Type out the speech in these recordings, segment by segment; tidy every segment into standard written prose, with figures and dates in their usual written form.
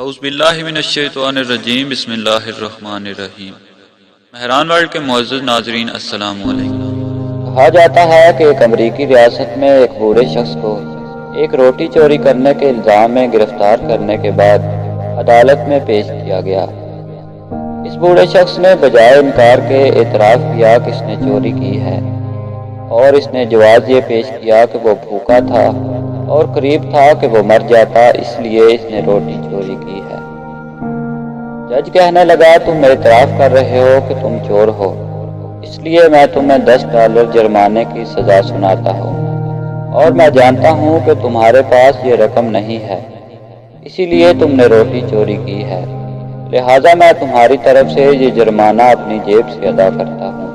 اعوذ باللہ من الشیطان الرجیم بسم اللہ الرحمن الرحیم۔ مہران ورلڈ کے معزز ناظرین السلام علیکم۔ کہا جاتا ہے کہ ایک امریکی ریاست میں ایک بوڑھے شخص کو ایک روٹی چوری کرنے کے الزام میں گرفتار کرنے کے بعد عدالت میں پیش کیا گیا۔ اس بوڑھے شخص نے بجائے انکار کے اعتراف کیا کہ اس نے چوری کی ہے، اور اس نے جواز یہ پیش کیا کہ وہ بھوکا تھا اور قریب تھا کہ وہ مر جاتا، اس لیے اس نے روٹی چوری کی ہے۔ جج کہنے لگا، تم اعتراف کر رہے ہو کہ تم چور ہو، اس لیے میں تمہیں $10 جرمانے کی سزا سناتا ہوں، اور میں جانتا ہوں کہ تمہارے پاس یہ رقم نہیں ہے، اسی لیے تم نے روٹی چوری کی ہے، لہٰذا میں تمہاری طرف سے یہ جرمانہ اپنی جیب سے ادا کرتا ہوں۔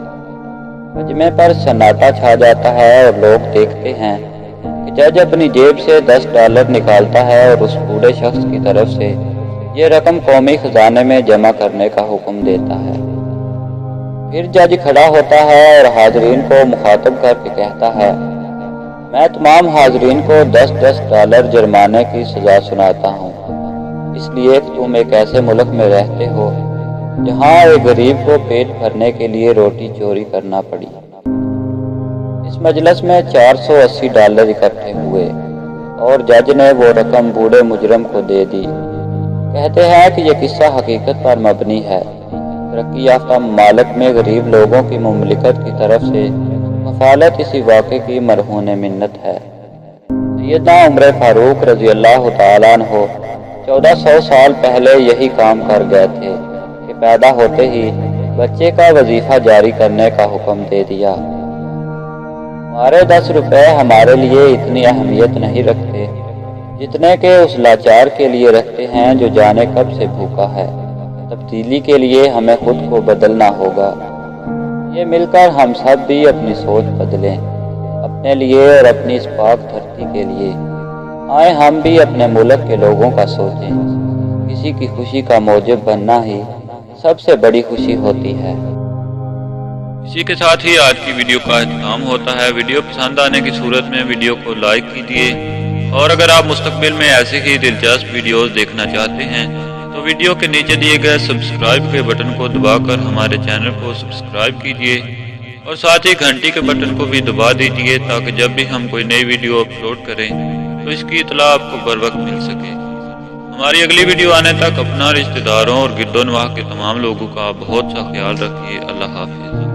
مجمع پر سناٹا چھا جاتا ہے اور لوگ دیکھتے ہیں کہ جج اپنی جیب سے $10 نکالتا ہے اور اس بوڑھے شخص کی طرف سے یہ رقم قومی خزانے میں جمع کرنے کا حکم دیتا ہے۔ پھر جج کھڑا ہوتا ہے اور حاضرین کو مخاطب کر کے کہتا ہے، میں تمام حاضرین کو $10 جرمانے کی سزا سناتا ہوں، اس لیے کہ تم ایک ایسے ملک میں رہتے ہو جہاں ایک غریب کو پیٹ بھرنے کے لیے روٹی چوری کرنا پڑی۔ اس مجلس میں $480 اکٹھے ہوئے اور جج نے وہ رقم بوڑھے مجرم کو دے دی۔ کہتے ہیں کہ یہ قصہ حقیقت پر مبنی ہے۔ ترقی یافتہ ممالک میں غریب لوگوں کی مملکت کی طرف سے کفالت اسی واقعے کی مرہون منت ہے۔ سیدنا عمر فاروق رضی اللہ تعالیٰ عنہ 1400 سال پہلے یہی کام کر گئے تھے کہ پیدا ہوتے ہی بچے کا وظیفہ جاری کرنے کا حکم دے دیا۔ ہمارے $10 ہمارے لیے اتنی اہمیت نہیں رکھتے جتنے کہ اس لاچار کے لیے رکھتے ہیں جو جانے کب سے بھوکا ہے۔ تبدیلی کے لیے ہمیں خود کو بدلنا ہوگا۔ یہ مل کر ہم سب بھی اپنی سوچ بدلیں، اپنے لیے اور اپنی اس پاک دھرتی کے لیے۔ آئیں ہم بھی اپنے ملک کے لوگوں کا سوچیں۔ کسی کی خوشی کا موجب بننا ہی سب سے بڑی خوشی ہوتی ہے۔ اسی کے ساتھ ہی آج کی ویڈیو کا اختتام ہوتا ہے۔ ویڈیو پسند آنے کی صورت میں ویڈیو کو لائک کیجیے، اور اگر آپ مستقبل میں ایسے ہی دلچسپ ویڈیوز دیکھنا چاہتے ہیں تو ویڈیو کے نیچے دیے گئے سبسکرائب کے بٹن کو دبا کر ہمارے چینل کو سبسکرائب کیجیے، اور ساتھ ہی گھنٹی کے بٹن کو بھی دبا دیجیے تاکہ جب بھی ہم کوئی نئی ویڈیو اپلوڈ کریں تو اس کی اطلاع آپ کو بر وقت مل سکے۔ ہماری اگلی ویڈیو آنے تک اپنا، رشتہ داروں اور گرد و نواح کے تمام لوگوں کا بہت سا خیال رکھیے۔ اللہ حافظ۔